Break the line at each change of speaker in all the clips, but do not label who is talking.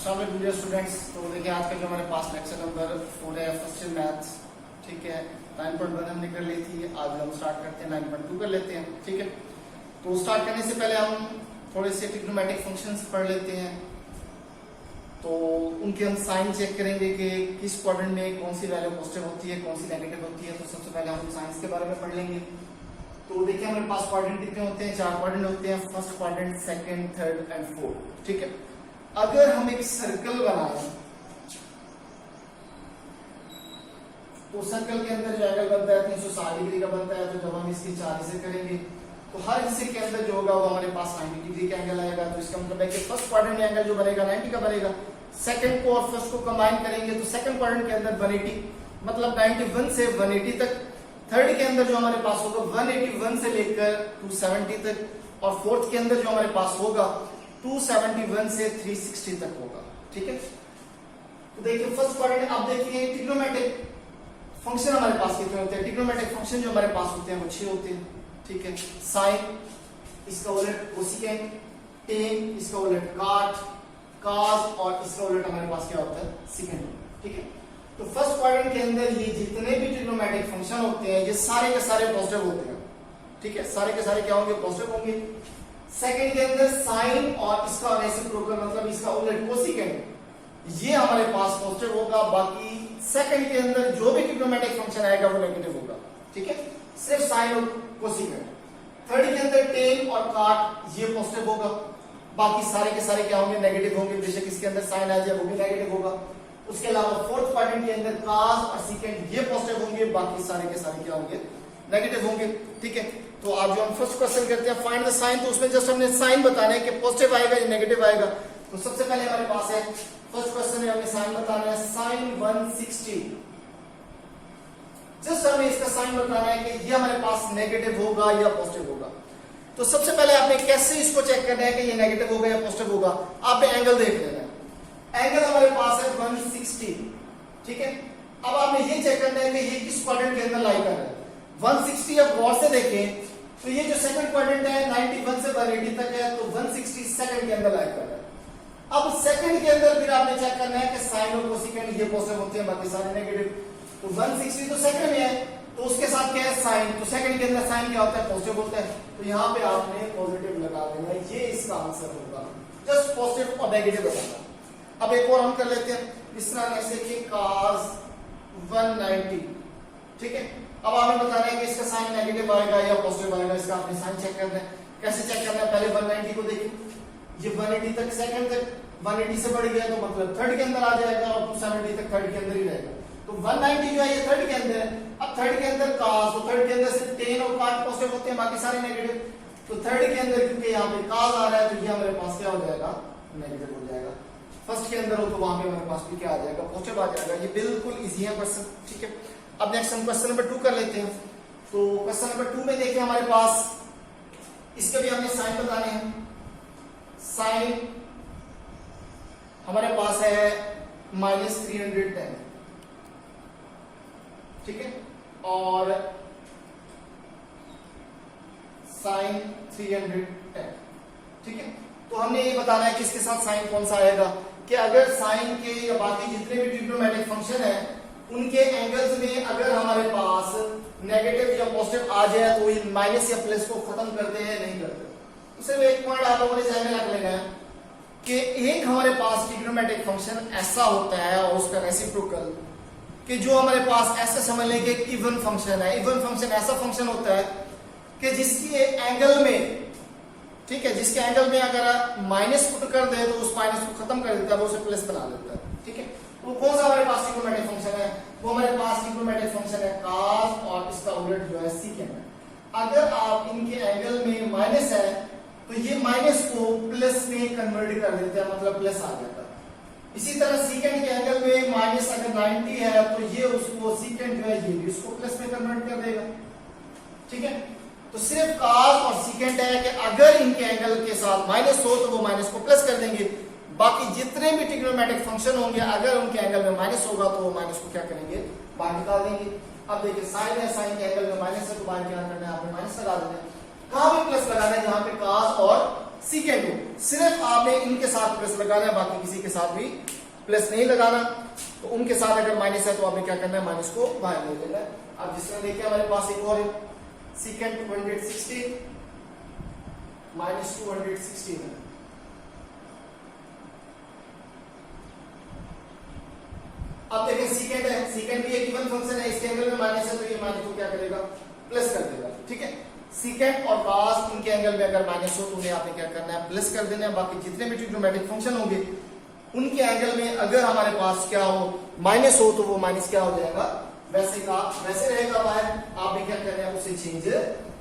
अस्सलाम dear students. तो देखिए आज का जो हमारे पास लेक्चर नंबर 4 है फर्स्ट इन मैथ्स, ठीक है। 9.1 हमने कर ली थी, आज हम स्टार्ट करते हैं 9.2 कर लेते हैं, ठीक है। तो स्टार्ट करने से पहले हम थोड़े से ट्रिग्नोमेट्रिक फंक्शंस पढ़ लेते हैं। तो उनके हम साइन चेक करेंगे कि किस क्वाड्रेंट में कौन सी वैल्यू पॉजिटिव होती है, कौन सी नेगेटिव होती है। तो सबसे पहले हम साइंस के बारे में पढ़ लेंगे। तो देखिए हमारे पास क्वाड्रेंट कितने होते हैं, 4 क्वाड्रेंट होते हैं, first quadrant, second, third and fourth, ठीक है। अगर हम एक सर्कल बनाएं तो सर्कल के अंदर जो एंगल बनता है 360 डिग्री का बनता है। तो जब हम इसकी 4 हिस्से करेंगे तो हर हिस्से के अंदर जो होगा वो हमारे पास 90 डिग्री का एंगल आएगा। तो इसका मतलब है कि फर्स्ट क्वाड्रेंट में एंगल जो बनेगा 90 का बनेगा। सेकंड को और फर्स्ट को कंबाइन करेंगे तो सेकंड क्वाड्रेंट के अंदर 180 मतलब 91 से 180 तक। थर्ड के अंदर जो हमारे पास होगा 181 से लेकर 270 तक, और फोर्थ के अंदर जो हमारे पास होगा 271 से 360 तक होगा, ठीक है। तो देखिए फर्स्ट क्वाड्रेंट, अब देखिए ट्रिग्नोमेट्रिक फंक्शन हमारे पास कितने होते हैं। ट्रिग्नोमेट्रिक फंक्शन जो हमारे पास होते हैं वो 6 होते हैं, ठीक है। साइन, इसका उलट कोसेकेंट, टेन, इसका उलट काट, काज, और इसका उलट हमारे पास क्या होता है, सेकेंड, ठीक है। तो फर्स्ट क्वाड्रेंट के अंदर ये जितने भी ट्रिग्नोमेट्रिक फंक्शन होते हैं ये सारे के सारे पॉजिटिव होते हैं, ठीक है। सारे के सारे क्या होंगे, पॉजिटिव होंगे। सेकंड के अंदर साइन और इसका रेसिप्रोकल मतलब इसका उलट कोसेकेंट, ये हमारे पास पॉजिटिव होगा। बाकी सेकंड के अंदर जो भी ट्रिग्नोमेट्रिक फंक्शन आएगा वो नेगेटिव होगा, ठीक है, सिर्फ साइन और कोसेकेंट। थर्ड के अंदर टेन और काट ये पॉजिटिव होगा, बाकी सारे के सारे क्या होंगे, नेगेटिव होंगे। बेशक इसके अंदर साइन आ जाए वो भी नेगेटिव होगा। उसके अलावा फोर्थ क्वाड्रेंट के अंदर काज और सेकंड ये पॉजिटिव होंगे, बाकी सारे के सारे क्या होंगे, नेगेटिव होंगे, ठीक है। तो आप जो हम फर्स्ट क्वेश्चन करते हैं फाइंड द साइन, तो उसमें जस्ट हमने साइन बताना है कि पॉजिटिव आएगा या नेगेटिव आएगा। तो सबसे पहले हमारे पास है फर्स्ट क्वेश्चन में हमें साइन बताना है, साइन 160। जस्ट हमें इसका साइन बताना है कि ये हमारे पास नेगेटिव होगा या पॉजिटिव होगा। तो सबसे पहले आपने कैसे इसको चेक करना है कि ये नेगेटिव होगा या पॉजिटिव होगा, आपने एंगल देख लेना है। एंगल हमारे पास है 160, ठीक है। अब आपने ये चेक करना है कि ये किस क्वाड्रेंट के अंदर लाई कर रहा है। 160 अब गौर से देखें तो ये जो सेकंड क्वाड्रेंट है 91 से 180 तक है, तो 160 सेकंड के अंदर लाई कर रहा है। अब सेकंड के अंदर फिर आपने चेक करना है कि साइन और कोसेकेंट ये पॉजिटिव होते हैं, बाकी सारे नेगेटिव। तो 160 तो सेकंड में है, तो उसके साथ क्या है, साइन। तो सेकंड के अंदर साइन क्या होता है, पॉजिटिव होता है। तो यहाँ पे आपने पॉजिटिव लगा देना, ये इसका आंसर होगा। जस्ट पॉजिटिव और नेगेटिव बताना। अब एक और हम कर लेते हैं इस तरह ऐसे कि cos 190, ठीक है। अब आपने बताना है कि इसका साइन नेगेटिव आएगा या पॉजिटिव आएगा, इसका आपने साइन चेक करना है। कैसे चेक करना है, पहले 190 को देखिए, ये 180 तक सेकंड तक, 180 से बढ़ गया तो मतलब थर्ड के अंदर आ जाएगा, और 270 तक थर्ड के अंदर ही रहेगा। तो 190 जो है ये थर्ड के अंदर है। अब थर्ड के अंदर cos, तो थर्ड के अंदर सिर्फ टेन और काट पॉजिटिव होते हैं, बाकी सारे नेगेटिव। तो थर्ड के अंदर क्योंकि यहाँ पे cos आ रहा है तो ये हमारे पास क्या हो जाएगा, नेगेटिव हो जाएगा। फर्स्ट के अंदर हो तो वहां पे हमारे पास भी क्या आ जाएगा, पॉजिटिव आ जाएगा। ये बिल्कुल इजी है क्वेश्चन, ठीक है। अब नेक्स्ट हम क्वेश्चन नंबर 2 कर लेते हैं। तो क्वेश्चन नंबर 2 में देखिए हमारे पास इसके भी हमने साइन बताने हैं। साइन हमारे पास है -310, ठीक है, और साइन 310, ठीक है। तो हमने ये बताना है कि इसके साथ साइन कौन सा आएगा, कि अगर साइन के या बाकी जितने भी ट्रिग्नोमेट्रिक फंक्शन है उनके एंगल्स में अगर हमारे पास नेगेटिव या पॉजिटिव आ जाए तो ये माइनस या प्लस को खत्म करते हैं, नहीं करते। तो सिर्फ एक पॉइंट आप लोगों ने ध्यान में रख लेना है कि एक हमारे पास ट्रिग्नोमेट्रिक फंक्शन ऐसा होता है और उसका रेसिप्रोकल, कि जो हमारे पास ऐसा समझ लें कि इवन फंक्शन है। इवन फंक्शन ऐसा फंक्शन होता है कि जिसके एंगल में, ठीक है, जिसके एंगल में अगर माइनस पुट कर दे तो उस माइनस को खत्म कर देता है, वो उसे प्लस बना देता है, ठीक है। तो कौन सा हमारे पास ट्रिग्नोमेट्रिक फंक्शन है, वो हमारे पास ट्रिग्नोमेट्रिक फंक्शन है cos, और इसका उलट जो है सेकंड है। अगर आप इनके एंगल में माइनस है तो ये माइनस को प्लस में कन्वर्ट कर देते हैं, मतलब प्लस आ जाता है। इसी तरह सेकंड के एंगल में माइनस अगर 90 है तो ये उसको सेकंड जो है ये भी उसको प्लस में कन्वर्ट कर देगा, ठीक है। तो सिर्फ cos और सेकंड है कि अगर इनके एंगल के साथ माइनस हो तो वो माइनस को प्लस कर देंगे। बाकी जितने भी ट्रिग्नोमेट्रिक फंक्शन होंगे अगर उनके एंगल में माइनस होगा तो वो माइनस को क्या करेंगे, बाहर निकाल देंगे। अब देखिए साइन है, साइन के एंगल में माइनस है तो बाहर क्या करना है, आपने माइनस लगा देना है। कहां भी प्लस लगाना है, जहां पे cos और सीकेंड को, सिर्फ आपने इनके साथ प्लस लगाना है, बाकी किसी के साथ भी प्लस नहीं लगाना। तो उनके साथ अगर माइनस है तो आपने क्या करना है, माइनस को बाहर ले लेना है। अब जिस तरह देखिए हमारे पास एक और है, सीकेंड 260 माइनस 260 है। अब देखें सीकेंड है, सीकेंड भी एक इवन फंक्शन है, इसके एंगल में माइनस है तो ये माइनस को क्या करेगा, प्लस कर देगा। ठीक है, सीकेंड और कॉस इनके एंगल में अगर माइनस हो तो उन्हें आपने क्या करना है, प्लस कर देना है। बाकी जितने भी ट्रिग्नोमेट्रिक फंक्शन होंगे उनके एंगल में अगर हमारे पास क्या हो, माइनस हो, तो वो माइनस क्या हो जाएगा, वैसे का वैसे रहेगा बाहर, आपने क्या करना है, उसे चेंज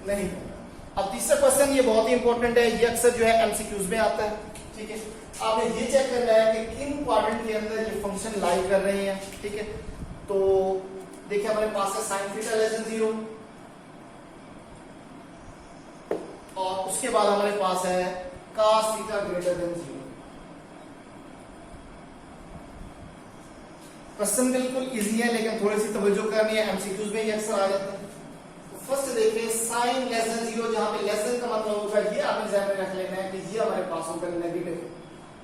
नहीं करना। अब तीसरा क्वेश्चन, ये बहुत ही इंपॉर्टेंट है, ये अक्सर जो है एमसीक्यूज में आता है। ठीक है, आपने ये चेक करना है कि किन क्वाड्रेंट के अंदर ये फंक्शन लाई कर रहे हैं। ठीक है, तो देखिए हमारे पास है साइन थीटा लेस देन 0, और उसके बाद हमारे पास है cos theta greater than 0। Question बिल्कुल इजी है, लेकिन थोड़ी सी तवज्जो करनी है, एमसीक्यूज में ये अक्सर आ जाता है। तो फर्स्ट देखिए साइन लेस देन 0, जहां पे लेस देन का मतलब होगा ये आपने ध्यान में रख लेना है कि ये हमारे पास होगा नेगेटिव,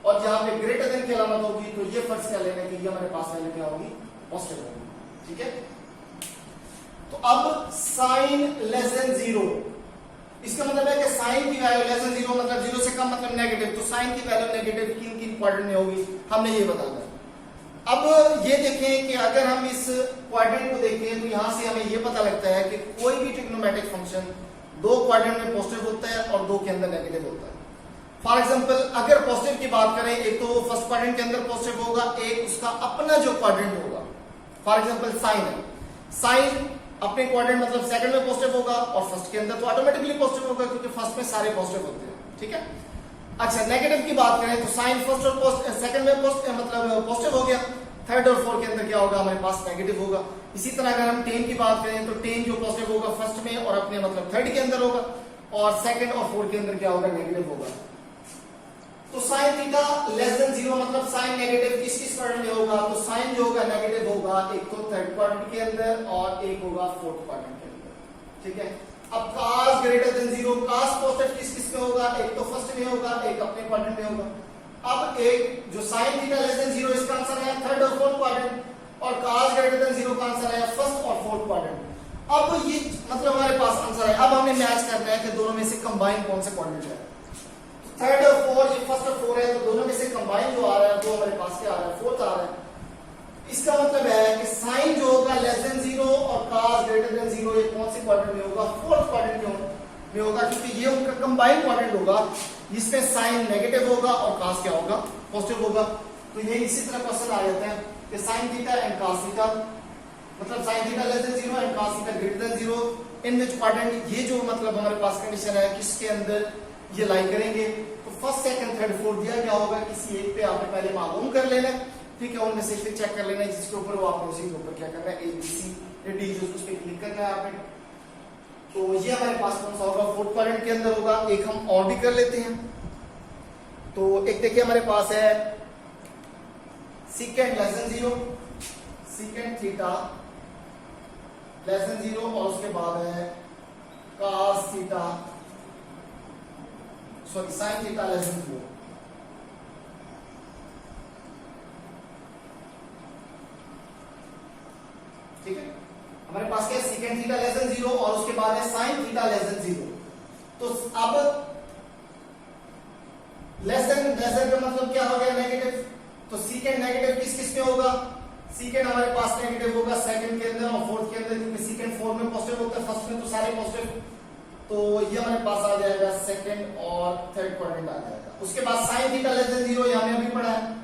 और जहां पे ग्रेटर देन की अलामत होगी तो ये फर्स्ट कर लेना है कि ये हमारे पास वैल्यू क्या होगी, पॉजिटिव होगी। ठीक है, तो अब साइन लेस देन 0, इसका मतलब है कि साइन की वैल्यू लेस देन 0 मतलब 0 से कम मतलब नेगेटिव, तो साइन की वैल्यू नेगेटिव किन किन क्वाड्रेंट में होगी हमने ये बताना है। अब ये देखें कि अगर हम इस क्वाड्रेंट को देखें तो यहां से हमें ये पता लगता है कि कोई भी ट्रिग्नोमेट्रिक फंक्शन दो क्वाड्रेंट में पॉजिटिव होता है और दो के अंदर नेगेटिव होता है। फॉर एग्जांपल अगर पॉजिटिव की बात करें, एक तो फर्स्ट क्वाड्रेंट के अंदर पॉजिटिव होगा, एक उसका अपना जो क्वाड्रेंट होगा। फॉर एग्जांपल साइन है, साइन अपने क्वाड्रेंट मतलब सेकंड में पॉजिटिव होगा और फर्स्ट के अंदर तो ऑटोमेटिकली पॉजिटिव होगा क्योंकि फर्स्ट में सारे पॉजिटिव होते हैं। ठीक है, अच्छा नेगेटिव की बात करें तो साइन फर्स्ट और सेकंड में मतलब पॉजिटिव हो गया, थर्ड और फोर्थ के अंदर क्या होगा, हमारे पास नेगेटिव होगा। इसी तरह अगर हम टेन की बात करें तो टेन जो पॉजिटिव होगा फर्स्ट में और अपने मतलब थर्ड के अंदर होगा, और सेकंड और फोर्थ के अंदर क्या होगा, नेगेटिव होगा। तो साइन थीटा लेस देन 0 मतलब साइन नेगेटिव किस किस क्वाड्रेंट में होगा, तो साइन जो होगा नेगेटिव होगा एक तो थर्ड क्वाड्रेंट के अंदर और एक होगा फोर्थ क्वाड्रेंट के अंदर। ठीक है, अब cos greater than 0, cos positive किस किस में होगा, एक तो फर्स्ट में होगा, एक अपने क्वाड्रेंट में होगा। अब एक जो साइन थीटा लेस देन 0 इसका आंसर है थर्ड और फोर्थ क्वाड्रेंट, और cos ग्रेटर देन 0 का आंसर है फर्स्ट और फोर्थ क्वाड्रेंट। अब ये मतलब हमारे पास आंसर है, अब हमें मैच करना है कि दोनों में से कंबाइन कौन सा क्वाड्रेंट है। थर्ड और फोर्थ, ये फर्स्ट और फोर्थ है, तो दोनों में से कंबाइन जो आ रहा है वो हमारे पास क्या आ रहा है, फोर्थ आ रहा है। इसका मतलब है कि साइन जो होगा लेस देन 0 और cos ग्रेटर देन 0 ये कौन से क्वाड्रेंट में होगा, फोर्थ क्वाड्रेंट में होगा, क्योंकि ये उनका कंबाइंड क्वाड्रेंट होगा जिसमें साइन नेगेटिव होगा और cos क्या होगा, पॉजिटिव होगा। तो ये इसी तरह क्वेश्चन आ जाता है कि sin theta and cos theta मतलब sin theta less than 0 and cos theta greater than 0 in which quadrant, ये जो मतलब हमारे पास कंडीशन है किसके अंदर ये लाई करेंगे। तो फर्स्ट सेकंड थर्ड फोर्थ दिया क्या होगा, किसी एक पे आपने पहले मालूम कर लेना है। ठीक है, उनमें से फिर चेक कर लेना है जिसके ऊपर वो आपको उसी के ऊपर क्या करना है, ए बी सी डी उस पे क्लिक करना है आपने। तो ये हमारे पास कौन सा होगा, फोर्थ क्वाड्रेंट के अंदर होगा। एक हम और भी कर लेते हैं, तो एक देखिए हमारे पास है सीकेंड less than 0, secant theta less than 0 और उसके बाद है cos theta sorry sin theta less than 0। ठीक है, हमारे पास क्या है, सीकेंड थीटा लेस देन 0 और उसके बाद है sin थीटा लेस देन 0। तो अब लेस देन का मतलब क्या हो गया, नेगेटिव। तो सीकेंड नेगेटिव किस किस में होगा, सीकेंड हमारे पास नेगेटिव होगा सेकंड के अंदर और फोर्थ के अंदर, क्योंकि सीकेंड फोर्थ में पॉजिटिव होता है, फर्स्ट में तो सारे पॉजिटिव। तो ये हमारे पास आ जाएगा सेकंड और थर्ड क्वाड्रेंट आ जाएगा। उसके बाद sin थीटा लेस देन 0 ये हमने अभी पढ़ा है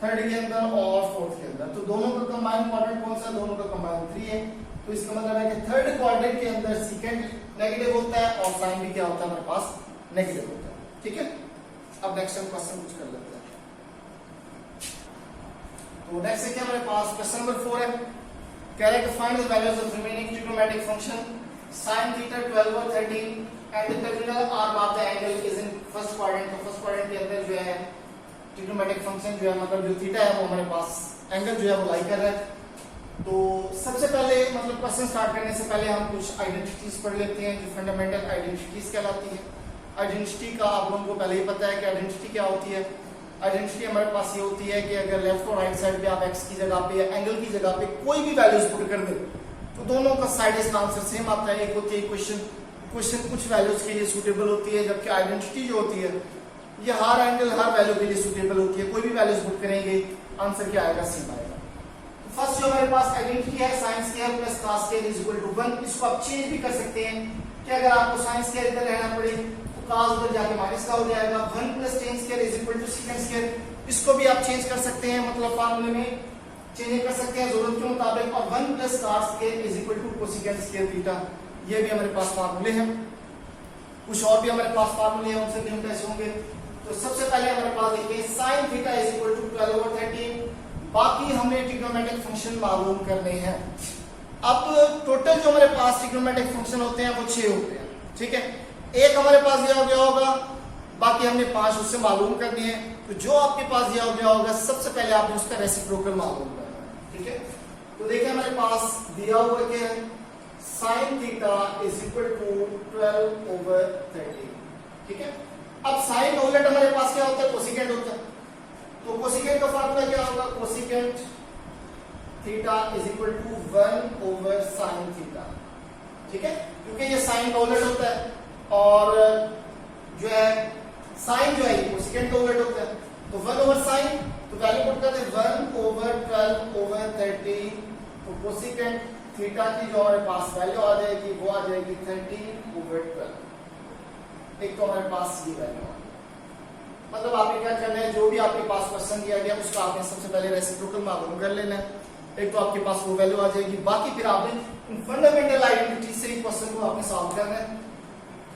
थर्ड के अंदर और फोर्थ के अंदर। तो दोनों का कंबाइंड क्वाड्रेंट कौन सा, दोनों का कंबाइंड 3 है। तो इसका मतलब है कि थर्ड क्वाड्रेंट के अंदर सेकंड नेगेटिव होता है और sin भी क्या होता है, हमारे पास नेगेटिव होता है। ठीक है, अब नेक्स्ट हम क्वेश्चन कुछ कर लेते हैं। तो नेक्स्ट है क्या हमारे पास, क्वेश्चन नंबर 4 है, कह रहा है कि find the values of remaining trigonometric function sin theta 12 और 13 and the terminal arm of the angle is in first quadrant. तो फर्स्ट क्वाड्रेंट के अंदर जो है ट्रिग्नोमेट्रिक फंक्शन जो है मतलब जो थीटा है वो हमारे पास एंगल जो है वो लाई कर रहा है। तो सबसे पहले मतलब क्वेश्चन स्टार्ट करने से पहले हम कुछ आइडेंटिटीज पढ़ लेते हैं जो फंडामेंटल आइडेंटिटीज कहलाती है। आइडेंटिटी का आप लोगों को पहले ही पता है कि आइडेंटिटी क्या होती है। आइडेंटिटी हमारे पास ये होती है कि अगर लेफ्ट और राइट साइड पे आप एक्स की जगह पे या एंगल की जगह पे कोई भी वैल्यूज पुट कर दे तो दोनों का साइड इसका आंसर सेम आता है। एक होती है इक्वेशन कुछ वैल्यूज के लिए सूटेबल होती है, जबकि आइडेंटिटी जो होती है ये हर एंगल हर वैल्यू के लिए सूटेबल होती है। कोई भी वैल्यूज पुट करेंगे आंसर क्या आएगा, सेम आएगा। तो फर्स्ट जो हमारे पास आइडेंटिटी है sine square plus cos square is equal to 1। इसको आप चेंज भी कर सकते हैं कि अगर आपको साइन स्क्वायर इधर रहना पड़े तो cos उधर जाके माइनस का हो जाएगा। 1 plus tan square is equal to secant square. इसको भी आप चेंज कर सकते हैं, मतलब फार्मूले में चेंज कर सकते हैं जरूरत के मुताबिक। और 1 plus cos square is equal to cosecant square theta, ये भी हमारे पास फार्मूले हैं। कुछ और भी हमारे पास फार्मूले हैं, उनसे हम कैसे होंगे। तो सबसे पहले हमारे पास देखिए sin theta is equal to 12/13। बाकी हमने ट्रिग्नोमेट्रिक फंक्शन मालूम करने हैं। अब टोटल जो हमारे पास ट्रिग्नोमेट्रिक फंक्शन होते हैं वो 6 होते हैं, ठीक है। एक हमारे पास दिया गया होगा, बाकी हमने 5 उससे मालूम करनी है। तो जो आपके पास दिया गया होगा सबसे पहले आपने उसका रेसिप्रोकल मालूम करना है, ठीक है। तो देखिए हमारे पास दिया हुआ क्या है, sin theta is equal to 12/13, ठीक है। अब साइन का उलट हमारे पास क्या होता है, कोसिकेंट होता है। तो कोसिकेंट का फार्मूला क्या होगा, cosecant theta is equal to 1/sin theta, ठीक है। क्योंकि ये साइन का उलट होता है और जो है साइन जो है कोसिकेंट का उलट होता है। तो 1/sin, तो वैल्यू पुट करते हैं 1/12/13। तो कोसिकेंट थीटा की जो हमारे पास वैल्यू आ जाएगी वो आ जाएगी 13/12। एक तो हमारे पास ये वैल्यू आ, मतलब आपने क्या करना है, जो भी आपके पास क्वेश्चन दिया गया उसका आपने सबसे पहले रेसिप्रोकल मालूम कर लेना है। एक तो आपके पास वो वैल्यू आ जाएगी, बाकी फिर आपने फंडामेंटल आइडेंटिटी से ही क्वेश्चन को आपने सॉल्व करना है।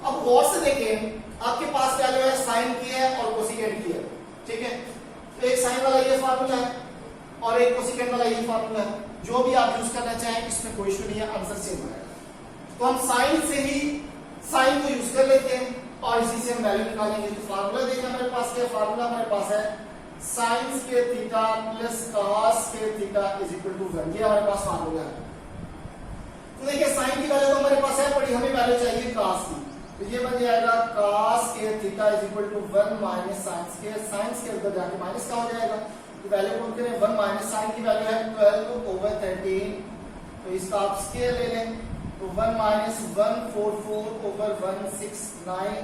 अब गौर से देखें, आपके पास वैल्यू है साइन की है और कोसिकेंट की है, ठीक है। तो एक साइन वाला ये फार्मूला है और एक कोसिकेंट वाला ये फार्मूला है। जो भी आप यूज करना चाहें इसमें कोई इशू नहीं है, आंसर सेम आएगा। तो हम साइन से ही साइन को यूज कर लेते हैं और इसी से हम वैल्यू निकालेंगे। तो फार्मूला देखिए हमारे पास क्या फार्मूला हमारे पास है, sin square theta plus cos square theta is equal to 1। ये हमारे पास फार्मूला है। तो देखिए sin की वैल्यू तो हमारे पास है, बड़ी हमें वैल्यू चाहिए cos की। तो ये बन जाएगा cos square theta is equal to 1 minus sin square. sin square उधर जाके माइनस का हो जाएगा। तो वैल्यू पुट करें 1 माइनस sin की वैल्यू है 12/13। तो इसका आप स्क्वायर ले लें तो 1 माइनस 144/169।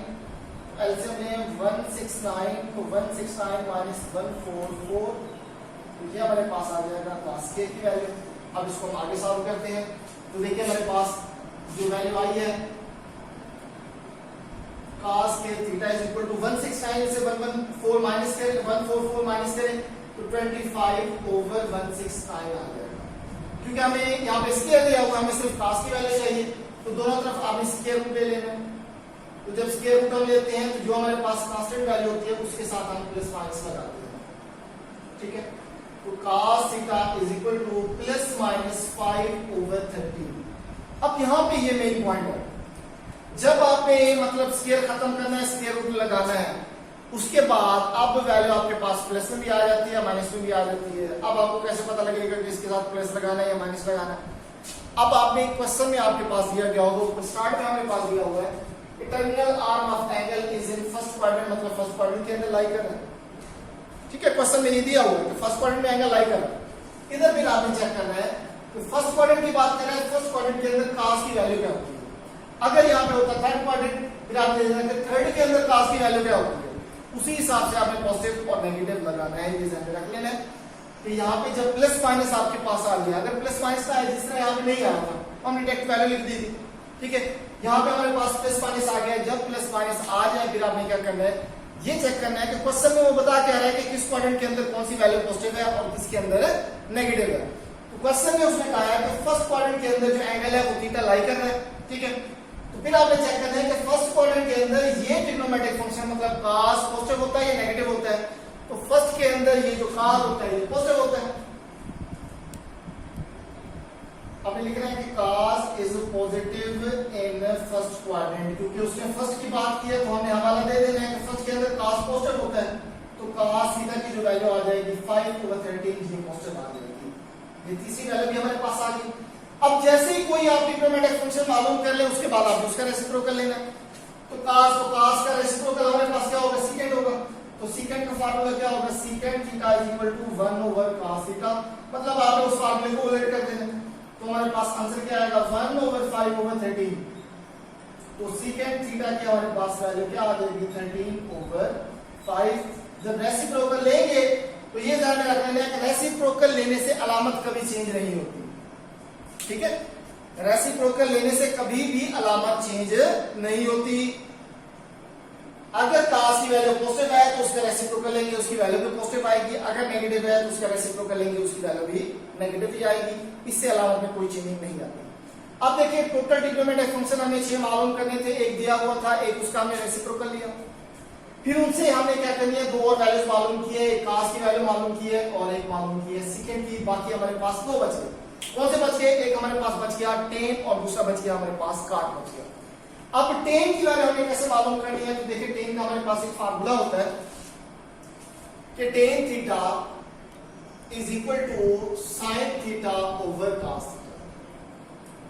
एलसीएम में 169, तो 169 माइनस 144, तो ये हमारे पास आ जाएगा cos के की वैल्यू। अब इसको हम आगे सॉल्व करते हैं। तो देखिए हमारे पास जो वैल्यू आई है cos के थीटा इज इक्वल टू 169 से 114 माइनस करें, 144 माइनस करें तो 25/169 आ जाएगा। क्योंकि हमें यहाँ पे स्क्वायर दिया हुआ, हमें सिर्फ cos की वैल्यू चाहिए, तो दोनों तरफ आपने स्क्वायर रूट ले लेना। तो जब स्क्वायर रूट हम लेते हैं तो जो हमारे पास कांस्टेंट वैल्यू होती है उसके साथ हम प्लस माइनस लगाते हैं, ठीक है। तो cos theta is equal two plus minus 5/13। अब यहाँ पे ये मेन पॉइंट है, जब आपने मतलब स्क्वायर खत्म करना है, स्क्वायर रूट लगाना है, उसके बाद अब वैल्यू आपके पास प्लस में भी आ जाती है माइनस में भी आ जाती है। अब आपको कैसे पता लगेगा कि इसके साथ प्लस लगाना है या माइनस लगाना है। अब आपने क्वेश्चन में आपके पास दिया गया होगा, स्टार्ट में हमारे पास दिया हुआ है terminal arm of angle is in first quadrant, मतलब फर्स्ट क्वाड्रेंट के अंदर लाई कर रहा है, ठीक है। क्वेश्चन में नहीं दिया हुआ है कि फर्स्ट क्वाड्रेंट में एंगल लाई कर रहा है। इधर भी आपने चेक करना है कि फर्स्ट क्वाड्रेंट की बात कर रहे हैं, फर्स्ट क्वाड्रेंट के अंदर cos की वैल्यू क्या होती है। अगर यहाँ पे होता थर्ड क्वाड्रेंट, फिर आपने देखना कि थर्ड के अंदर cos की वैल्यू क्या होती है। उसी हिसाब से आपने पॉजिटिव और नेगेटिव लगाना है, ये ध्यान में रख लेना है। तो यहाँ पे जब प्लस माइनस आपके पास आ गया, अगर प्लस माइनस का है जिस तरह यहाँ पे नहीं आया था, हमने डायरेक्ट वैल्यू लिख दी थी, ठीक है। यहाँ पे हमारे पास प्लस माइनस आ गया। जब प्लस माइनस आ जाए फिर आपने क्या करना है, ये चेक करना है कि क्वेश्चन में वो बता क्या रहा है कि किस क्वाड्रेंट के अंदर कौन सी वैल्यू पॉजिटिव है और किसके अंदर नेगेटिव है। तो क्वेश्चन में उसने कहा है कि फर्स्ट क्वाड्रेंट के अंदर जो एंगल है वो थीटा लाई कर रहा है, ठीक है। तो फिर आपने चेक करना है कि फर्स्ट क्वाड्रेंट के अंदर ये ट्रिग्नोमेट्रिक फंक्शन मतलब cos पॉजिटिव होता है या नेगेटिव होता है। तो फर्स्ट के अंदर ये जो cos होता है ये पॉजिटिव होता है। आपने लिखना है कि cos is positive in first quadrant, क्योंकि उसने फर्स्ट की बात की है तो हमें हवाला दे देना है कि फर्स्ट के अंदर cos पॉजिटिव होता है। तो cos थीटा की जो वैल्यू आ जाएगी 5/13, ये पॉजिटिव आ जाएगी। ये तीसरी वैल्यू भी हमारे पास आ गई। अब जैसे ही कोई आप ट्रिग्नोमेट्रिक फंक्शन मालूम कर ले उसके बाद आप उसका रेसिप्रोकल लेना। तो cos का रेसिप्रोकल हमारे पास क्या होगा, सीकेंट होगा। तो सीकेंट का फार्मूला क्या होगा, secant theta is equal to 1 over cos theta, मतलब आपने उस फार्मूले को उलट कर देना। तो हमारे पास आंसर क्या आएगा, 1 ओवर 5 ओवर 13। तो सीकेंट थीटा की हमारे पास वैल्यू क्या आ जाएगी, 13 ओवर 5। जब रेसिप्रोकल लेंगे तो ये ध्यान में रखना है कि रेसिप्रोकल लेने से अलामत कभी चेंज नहीं होती, ठीक है। रेसिप्रोकल लेने से कभी भी अलामत चेंज नहीं होती। अगर cos की वैल्यू पॉजिटिव है तो उसका रेसिप्रोकल लेंगे, उसकी वैल्यू भी पॉजिटिव आएगी। अगर नेगेटिव है तो उसका रेसिप्रोकल लेंगे, उसकी वैल्यू भी नेगेटिव ही आएगी। इससे अलामत में कोई चेंजिंग नहीं आती। अब देखिए टोटल ट्रिग्नोमेट्रिक फंक्शन हमें 6 मालूम करने थे, एक दिया हुआ था, एक उसका हमने रेसिप्रोकल लिया। फिर उनसे हमने क्या करनी है, 2 और वैल्यूज मालूम किए, एक cos की वैल्यू मालूम की है और एक मालूम की है सेकंड की। बाकी हमारे पास 2 बच गए। कौन से बच गए, एक हमारे पास बच गया tan और दूसरा बच गया हमारे पास cot बच गया। अब tan की वैल्यू हमें कैसे मालूम करनी है, तो देखिए tan का हमारे पास एक फार्मूला होता है कि tan theta is equal to sin theta over cos।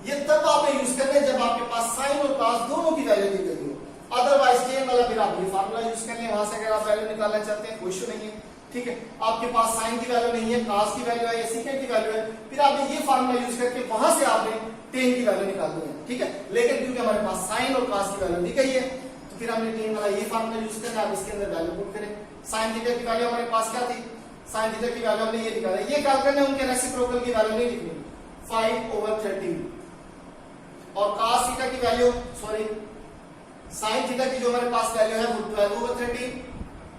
ये तब आपने यूज करना है जब आपके पास sin और cos दोनों की वैल्यू दी गई हो। अदरवाइज tan वाला फिर आप ये फार्मूला यूज कर लें, वहां से अगर आप वैल्यू निकालना चाहते हैं कोई इशू नहीं है, ठीक है। आपके पास sin की वैल्यू नहीं है, cos की वैल्यू है या secant की वैल्यू है, फिर आपने ये फार्मूला यूज करके वहां से आपने tan की वैल्यू निकाल दी है, ठीक है। लेकिन क्योंकि हमारे पास sin और cos की वैल्यू दी गई है तो फिर हमने tan वाला ये फार्मूला यूज करना है। आप इसके अंदर वैल्यू पुट करें। sin थीटा की वैल्यू हमारे पास क्या थी, sin थीटा की वैल्यू हमने ये निकाला। ये क्या करना है, उनके रेसिप्रोकल की वैल्यू नहीं लिखनी, 5 ओवर 13। और cos थीटा की वैल्यू sin थीटा की जो हमारे पास वैल्यू है वो 12 ओवर 13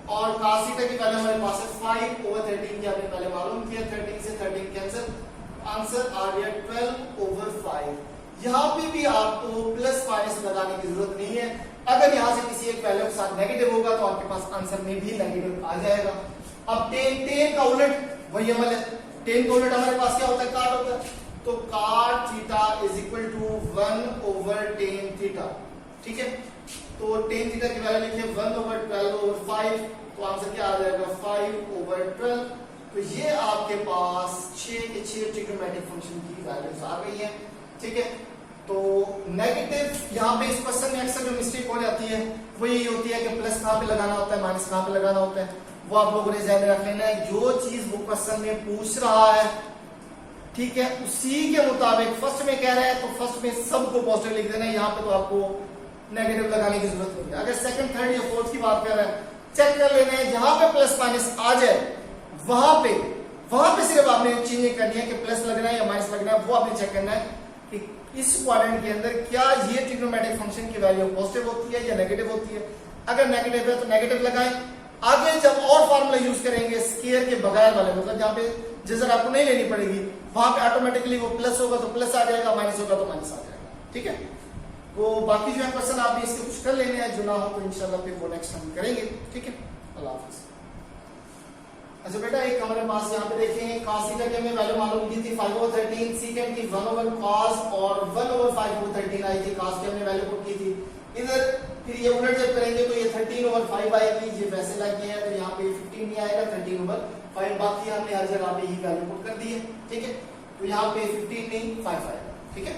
और cos थीटा की वैल्यू हमारे पास है 5 ओवर 13 की हमने पहले मालूम किया। 13 से 13 कैंसिल, आंसर आ गया 12 ओवर 5। यहाँ पे भी आपको प्लस माइनस लगाने की जरूरत नहीं है। अगर यहाँ से किसी एक वैल्यू के साथ नेगेटिव होगा तो आपके पास आंसर में भी नेगेटिव आ जाएगा। अब tan का उलट वही अमल है। tan का उलट हमारे पास क्या होता है, cot होता है। तो cot theta is equal to 1 over tan theta, ठीक है। तो tan थीटा की वैल्यू लिखिए 1 ओवर 12 ओवर 5। तो आंसर क्या आ जाएगा, 5 ओवर 12। तो ये आपके पास 6 के 6 ट्रिग्नोमेट्रिक फंक्शन की वैल्यूज आ गई हैं, ठीक है। तो नेगेटिव यहाँ पे इस क्वेश्चन में अक्सर जो मिस्टेक हो जाती है वो यही होती है कि प्लस कहाँ पे लगाना होता है, माइनस कहाँ पे लगाना होता है। वो आप लोगों ने ध्यान में रख लेना है। जो चीज वो क्वेश्चन में पूछ रहा है, ठीक है, उसी के मुताबिक फर्स्ट में कह रहा है तो फर्स्ट में सबको पॉजिटिव लिख देना है। यहाँ पे तो आपको नेगेटिव लगाने की जरूरत नहीं है। अगर सेकंड थर्ड या फोर्थ की बात कर रहे हैं, चेक कर लेना है जहां पे प्लस माइनस आ जाए वहां पे सिर्फ आपने चेंज करनी है कि प्लस लगना है या माइनस लगना है। वो आपने चेक करना है कि इस क्वाड्रेंट के अंदर क्या ये ट्रिग्नोमेट्रिक फंक्शन की वैल्यू पॉजिटिव होती है या नेगेटिव होती है। अगर नेगेटिव है तो नेगेटिव लगाएं। आगे जब और फार्मूला यूज करेंगे स्क्वायर के बगैर वाले, मतलब जहां पे जजर आपको नहीं लेनी पड़ेगी, वहां पे ऑटोमेटिकली वो प्लस होगा तो प्लस आ जाएगा, माइनस होगा तो माइनस आ जाएगा, ठीक है। तो बाकी जो है क्वेश्चन आपने इसके कुछ कर लेने हैं, जो ना हो तो इंशाल्लाह फिर वो नेक्स्ट हम करेंगे, ठीक है। अल्लाह हाफिज़। अच्छा बेटा एक हमारे पास यहाँ पे देखें cos थीटा की हमने वैल्यू मालूम की थी 5 ओवर 13, secant की 1 ओवर cos और 1 ओवर 5 ओवर 13 आई थी। cos की हमने वैल्यू पुट की थी। इधर फिर ये उलट जब करेंगे तो ये 13 ओवर 5 आएगी, ये वैसे लग गया है तो यहाँ पे 15 नहीं आएगा, 13 ओवर 5। बाकी हमने हर जगह पे ही वैल्यू पुट कर दी है, ठीक है। तो यहाँ पे 15 नहीं 5 आएगा, ठीक है।